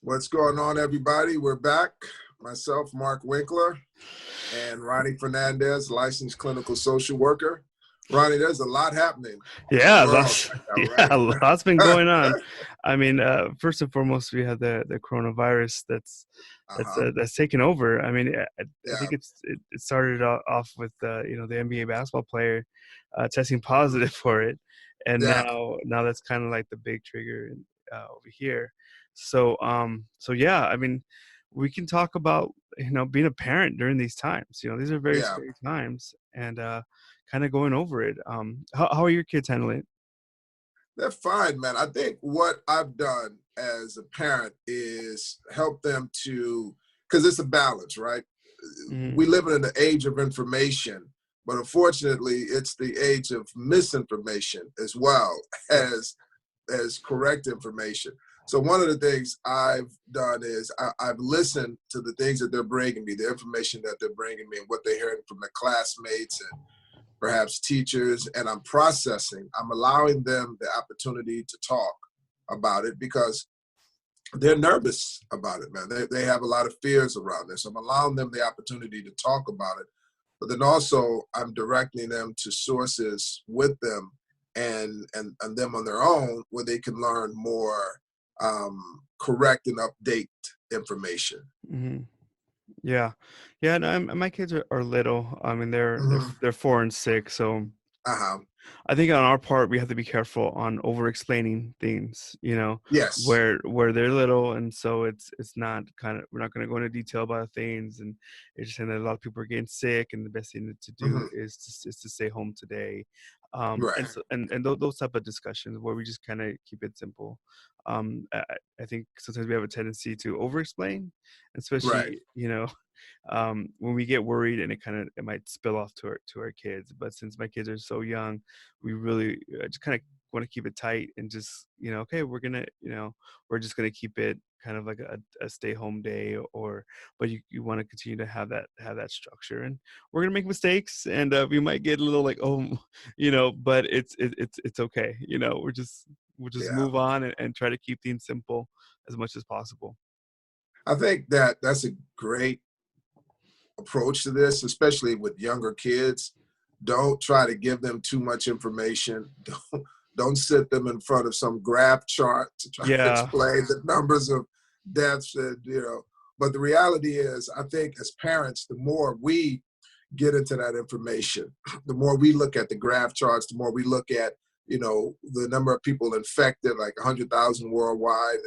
What's going on, everybody? We're back. Myself, Mark Winkler, and Ronnie Fernandez, licensed clinical social worker. Ronnie, there's a lot happening in the Yeah, world lots. right Yeah, lots been now, going right? on. I mean, first and foremost, we have the coronavirus Uh-huh. that's taken over. I mean, I Yeah, think it started off with the NBA basketball player testing positive for it, and yeah, now that's kind of like the big trigger over here. So yeah, I mean, we can talk about being a parent during these times. These are very yeah. scary times, and kind of going over it. How are your kids handling it? They're fine, man. I think what I've done as a parent is help them to, because it's a balance, right? Mhm. We live in an age of information, but unfortunately, it's the age of misinformation as well Yeah. as correct information. So one of the things I've done is I've listened to the things that they're bringing me, the information that they're bringing me, and what they're hearing from their classmates and perhaps teachers, and I'm processing. I'm allowing them the opportunity to talk about it because they're nervous about it, man. They have a lot of fears around this. I'm allowing them the opportunity to talk about it, but then also I'm directing them to sources with them and them on their own where they can learn more correct and update information. Mhm. Yeah. Yeah, no, my kids are little. I mean, they're they're Hmm. they're 4 and 6, so Uh-huh. I think on our part we have to be careful on over explaining things, Yes. where they're little, and so it's not kind of we're not going to go into detail about things, and it's just saying that a lot of people are getting sick, and the best thing to do Hmm. is to stay home today, and Right. so and those type of discussions where we just kind of keep it simple. I think sometimes we have a tendency to over explain, Right. especially when we get worried, and it might spill off to our kids. But since my kids are so young, we really just kind of want to keep it tight, and just okay, we're just gonna keep it kind of like a stay home day, but you want to continue to have that structure, and we're gonna make mistakes, and we might get a little like, oh, but it's okay. We'll just Yeah. move on, and try to keep things simple as much as possible. I think that that's a great approach to this, especially with younger kids. Don't try to give them too much information. Don't sit them in front of some graph chart to try to Yeah. explain the numbers of deaths and. But the reality is, I think as parents, the more we get into that information, the more we look at the graph charts, the more we look at the number of people infected, like 100,000 worldwide,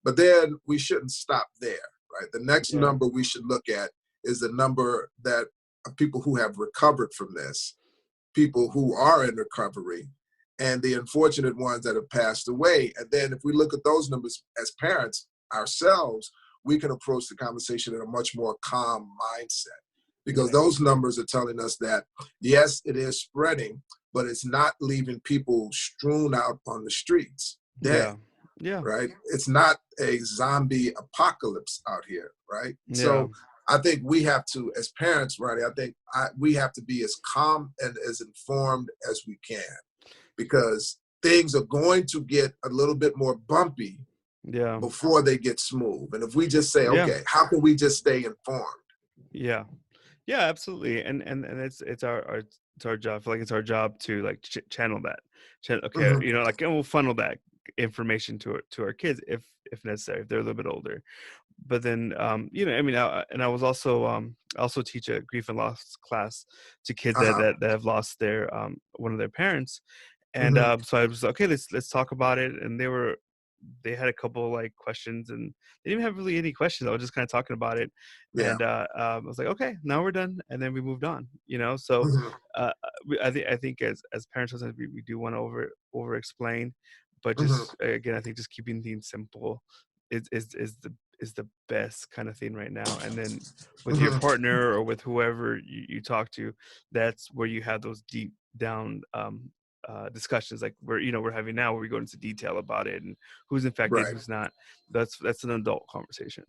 but then we shouldn't stop there, right? The next Yeah. number we should look at is the number that of people who have recovered from this, people who are in recovery, and the unfortunate ones that have passed away. And then if we look at those numbers as parents ourselves, we can approach the conversation in a much more calm mindset because Yeah. those numbers are telling us that, yes, it is spreading, but it's not leaving people strewn out on the streets dead, Yeah. Yeah. right? It's not a zombie apocalypse out here, right? Yeah. So I think we have to, as parents, Ronnie, we have to be as calm and as informed as we can because things are going to get a little bit more bumpy Yeah. before they get smooth. And if we just say, Yeah. okay, how can we just stay informed? Yeah. Yeah, absolutely. And it's our job. I feel like it's our job to like channel that. Okay, Hmm. and we'll funnel that information to our kids if necessary, if they're a little bit older. But then I mean, I was also teach a grief and loss class to kids that Uh-huh. that have lost their one of their parents. And Hmm. so I was okay. Let's talk about it. And they had a couple like questions, and they didn't even have really any questions. I was just kind of talking about it, Yeah. and I was like, okay, now we're done, and then we moved on. So Hmm. I think as parents sometimes we do want to over explain, but Hmm. just again, I think just keeping things simple is the best kind of thing right now. And then with your Hmm. partner or with whoever you talk to, that's where you have those deep down discussions like we're having now, where we go into detail about it and who's infected, Right. who's not. That's an adult conversation.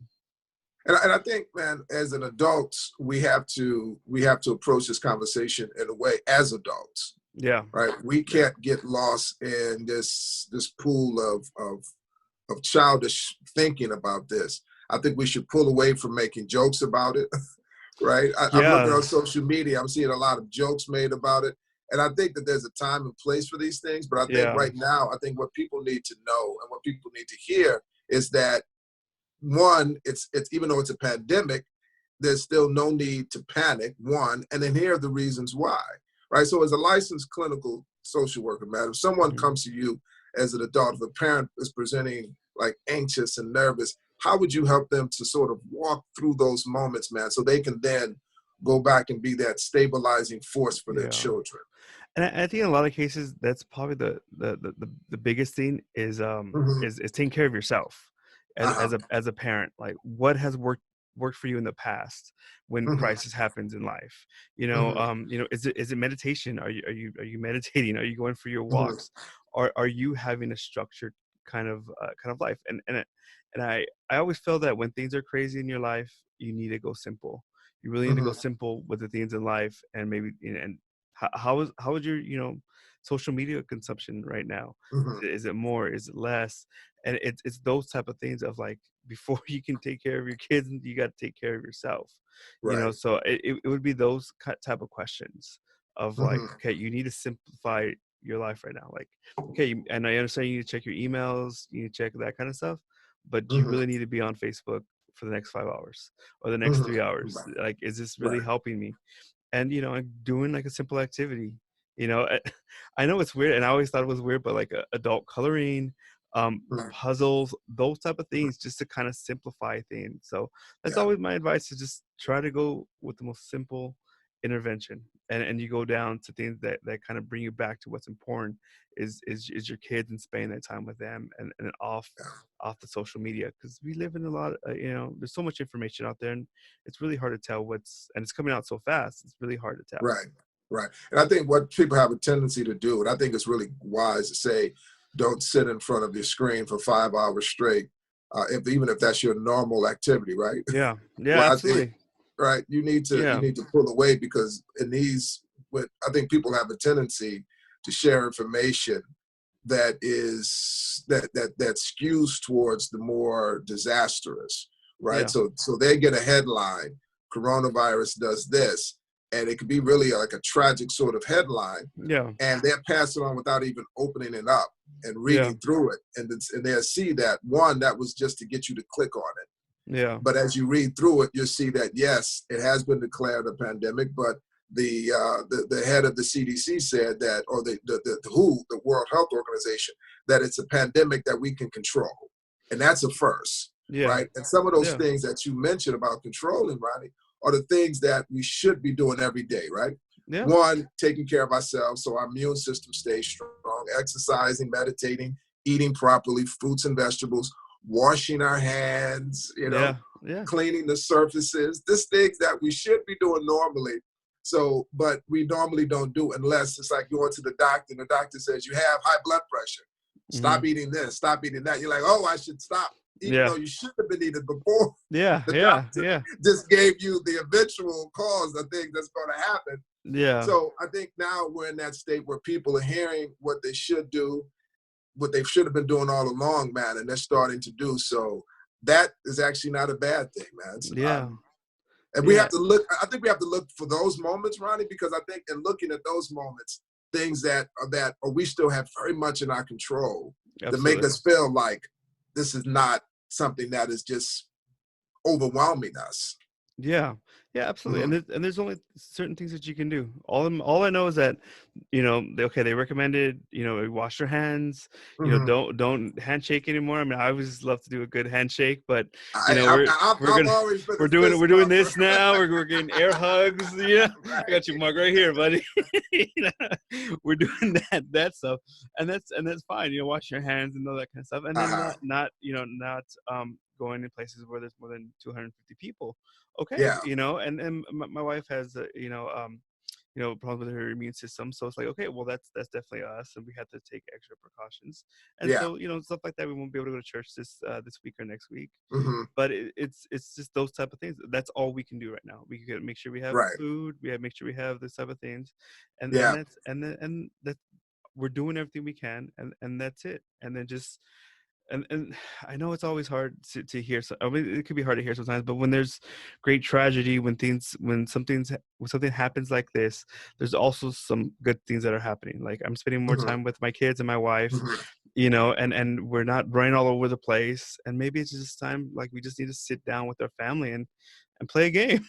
And I think, man, as an adult, we have to approach this conversation in a way as adults, Yeah. right? We Yeah. can't get lost in this pool of of childish thinking about this. I think we should pull away from making jokes about it. Right? I'm looking Yeah. on social media. I'm seeing a lot of jokes made about it. And I think that there's a time and place for these things. But I think Yeah. right now, I think what people need to know and what people need to hear is that one, it's even though it's a pandemic, there's still no need to panic, one, and then here are the reasons why. Right. So as a licensed clinical social worker, man, if someone Mhm. comes to you as an adult, if a parent is presenting like anxious and nervous, how would you help them to sort of walk through those moments, man, so they can then go back and be that stabilizing force for their Yeah. children? And I think in a lot of cases, that's probably the biggest thing Hmm. is taking care of yourself Uh-huh. as a parent. Like, what has worked for you in the past when Hmm. crisis happens in life? Hmm. Is it meditation? Are you meditating? Are you going for your Hmm. walks? Are you having a structured kind of life? And I always feel that when things are crazy in your life, you need to go simple. You really need to go Hmm. simple with the things in life, and maybe and how is your social media consumption right now? Hmm. Is it more? Is it less? And it's those type of things of like, before you can take care of your kids, you got to take care of yourself. Right. So it would be those type of questions of like, Hmm. okay, you need to simplify your life right now. Like, okay, and I understand you need to check your emails, you need to check that kind of stuff, but do you Hmm. really need to be on Facebook for the next 5 hours or the next Hmm. 3 hours? Right. Like, is this really Right. helping me? And like doing like a simple activity. I know it's weird, and I always thought it was weird, but like adult coloring, Mhm. puzzles, those type of things, just to kind of simplify things. So that's Yeah. always my advice, to just try to go with the most simple intervention, and you go down to things that kind of bring you back to what's important, is your kids, and spending that time with them, and Yeah. off the social media, because we live in a lot, there's so much information out there, and it's really hard to tell and it's coming out so fast. It's really hard to tell. Right. Right. And I think what people have a tendency to do, and I think it's really wise to say, don't sit in front of your screen for 5 hours straight, if even if that's your normal activity, right? Yeah. Yeah, Well, I think absolutely. right, you Yeah. need to pull away because in these, what I think people have a tendency to share information that is that skews towards the more disastrous, right? Yeah. So they get a headline, coronavirus does this, and it could be really like a tragic sort of headline, Yeah. and they'll pass it on without even opening it up and Yeah. reading through it, and they'll see that one that was just to get you to click on it. Yeah. But as you read through it, you'll see that yes, it has been declared a pandemic, but the head of the CDC said that, or the WHO, the World Health Organization, that it's a pandemic that we can control, and that's a first, Yeah. right? And some of those Yeah. things that you mentioned about controlling, Ronnie, are the things that we should be doing every day, right? Yeah. One, taking care of ourselves so our immune system stays strong, exercising, meditating, eating properly, fruits and vegetables, washing our hands, Yeah. Yeah. cleaning the surfaces. This things that we should be doing normally. So, but we normally don't do unless it's like going to the doctor and the doctor says you have high blood pressure. Hmm. Stop eating this, stop eating that. You're like, oh, I should stop, even Yeah. though you should have been eating before. Yeah. The Yeah. doctor Yeah. just gave you the eventual cause of thing that's going to happen. Yeah. So I think now we're in that state where people are hearing what they should do, what they should have been doing all along, man, and they're starting to do so. That is actually not a bad thing, man. Yeah. And we Yeah. have to look. I think we have to look for those moments, Ronnie, because I think in looking at those moments, things that we still have very much in our control to make Absolutely. us feel like this is not something that is just overwhelming us. Yeah, yeah, absolutely. Hmm. And there's only certain things that you can do. All I know is that, they recommended, wash your hands, Hmm. don't handshake anymore. I mean, I always love to do a good handshake, but I, we're I, we're I've gonna always been a we're doing fist we're doing bumper. this now. We're getting air hugs. Yeah, I got your Right. mug right here, buddy. We're doing that stuff, and that's fine. Wash your hands and all that kind of stuff, and then Uh-huh. not going in places where there's more than 250 people. Okay, Yeah. and my wife has problems with her immune system, so it's like, okay, well, that's definitely us, and we have to take extra precautions. And Yeah. so, stuff like that, we won't be able to go to church this week or next week, Hmm. but it's just those type of things. That's all we can do right now. We can make sure we have Right. food, we have make sure we have this type of things, and Yeah. that's and that we're doing everything we can, and that's it. And then just and I know it's always hard to hear. So, I mean, it could be hard to hear sometimes. But when there's great tragedy, when something happens like this, there's also some good things that are happening. Like I'm spending more Mhm, time with my kids and my wife, mhm. and we're not running all over the place. And maybe it's just time, like we just need to sit down with our family and play a game,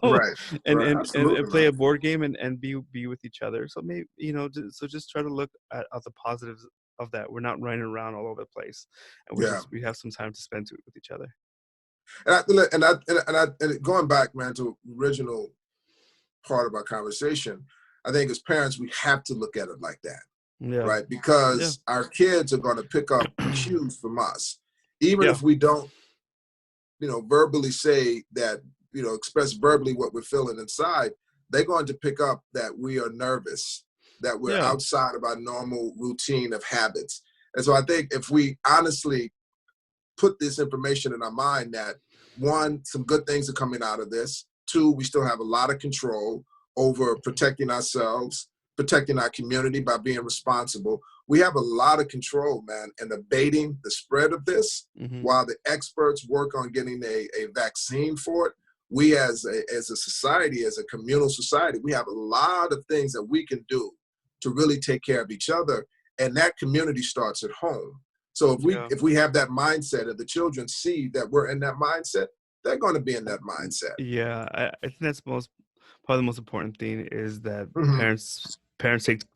Right, right. and Absolutely, play man. a board game and be with each other. So maybe, so just try to look at the positives of that. We're not running around all over the place, and Yeah. we have some time to spend with each other. And going back, man, to original part of our conversation, I think as parents we have to look at it like that, Yeah. right? Yeah. Because our kids are going to pick up cues from us, even Yeah. if we don't, verbally say that, express verbally what we're feeling inside. They're going to pick up that we are nervous, that we're Yeah. outside of our normal routine of habits. And so I think if we honestly put this information in our mind that one, some good things are coming out of this. Two, we still have a lot of control over protecting ourselves, protecting our community by being responsible. We have a lot of control, man, in abating the spread of this Hmm. while the experts work on getting a vaccine for it. We as a society, as a communal society, we have a lot of things that we can do to really take care of each other. And that community starts at home. So Yeah. if we have that mindset and the children see that we're in that mindset, they're going to be in that mindset. Yeah, I think that's probably the most important thing is that Hmm. parents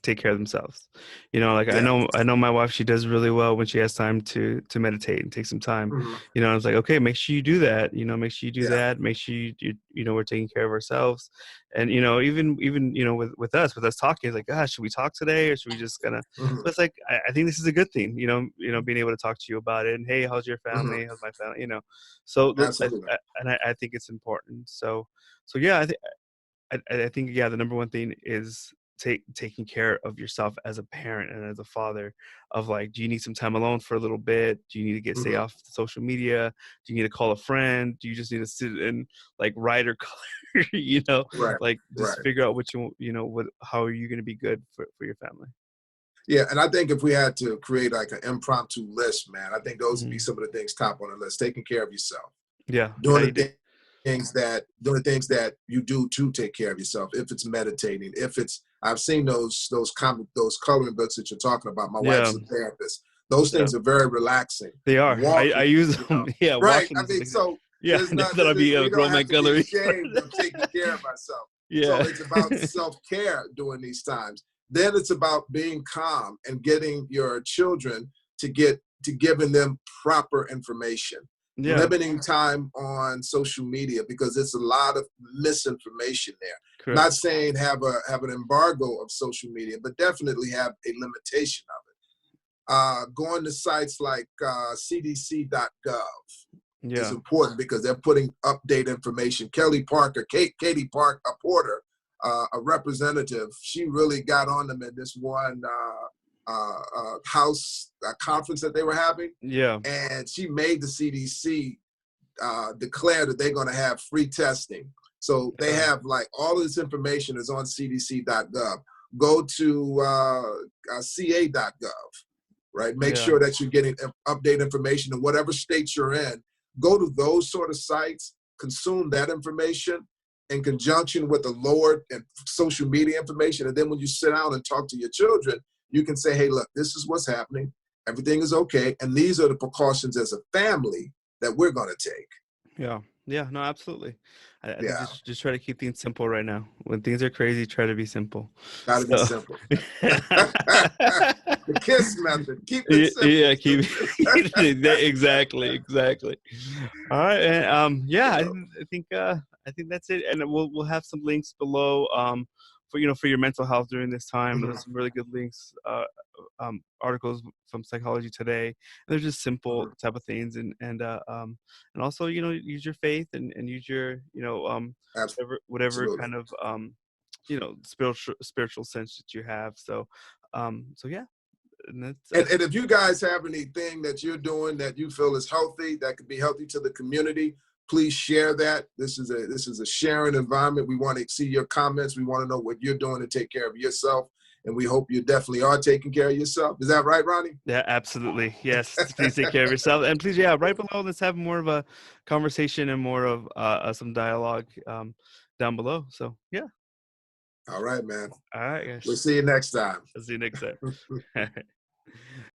take care of themselves. Like Yeah. I know my wife, she does really well when she has time to meditate and take some time. Hmm. I was like, okay, make sure you do that. Make sure you do Yeah. that. Make sure we're taking care of ourselves. And even with us talking, it's like, gosh, should we talk today or should we just gonna? Hmm. But it's like I think this is a good thing. Being able to talk to you about it and hey, how's your Hmm. family? How's my family? So Absolutely. I think it's important. So yeah, I think yeah, the number one thing is taking care of yourself as a parent and as a father. Of like, do you need some time alone for a little bit? Do you need to stay Hmm. off social media? Do you need to call a friend? Do you just need to sit and like write or color? Right. Like just Right. figure out what what how are you going to be good for your family. Yeah. And I think if we had to create like an impromptu list, man, I think those would be Hmm. some of the things top on the list. Taking care of yourself, Yeah, yeah, doing you the do. things that you do to take care of yourself. If it's meditating, if it's I've seen those coloring books that you're talking about. My Yeah, wife's a therapist. Those yeah, things are very relaxing. they are. I Walking, use you know, them. Yeah, right? walking I is mean, something. so Yeah, now that I'll be we don't growing my have to be gallery. ashamed of taking care of ourselves. So Yeah. it's about self-care during these times. Then it's about being calm and getting your children to giving them proper information, Yeah, limiting time on social media because it's a lot of misinformation there. Not correct. saying have an embargo of social media, but definitely have a limitation of it. Going to sites like cdc.gov is Yeah, important because they're putting update information. Katie Park, a Porter, a representative, she really got on them in this one house conference that they were having, yeah, and she made the CDC declare that they're going to have free testing. So they yeah, have like all of this information is on cdc.gov. Go to ca.gov, right? Make yeah, sure that you're getting update information in whatever state you're in. Go to those sort of sites, consume that information in conjunction with the lower and social media information. And then when you sit down and talk to your children, you can say, hey, look, this is what's happening. Everything is okay. And these are the precautions as a family that we're going to take. yeah, yeah. No, absolutely. I think Yeah, just try to keep things simple right now. When things are crazy, try to be simple. got to be So, simple. The KISS method. Keep it yeah, simple, yeah, keep stupid. exactly, exactly. All right, and yeah, Yeah. I think that's it, and we'll have some links below, for for your mental health during this time. Mhm, There's some really good links, articles from Psychology Today. And they're just simple mhm. type of things, and also use your faith and use your whatever Absolutely. kind of spiritual sense that you have. So yeah, and that's And if you guys have anything that you're doing that you feel is healthy, that could be healthy to the community, please share that. This is a sharing environment. We want to see your comments. We want to know what you're doing to take care of yourself and we hope you definitely are taking care of yourself. Is that right, Ronnie? Yeah, absolutely. Yes. Please take care of yourself. And please, yeah, right below, let's have more of a conversation and more of some dialogue down below. So, yeah. All right, man. All right, We'll guys. see you next time. I'll see you next time.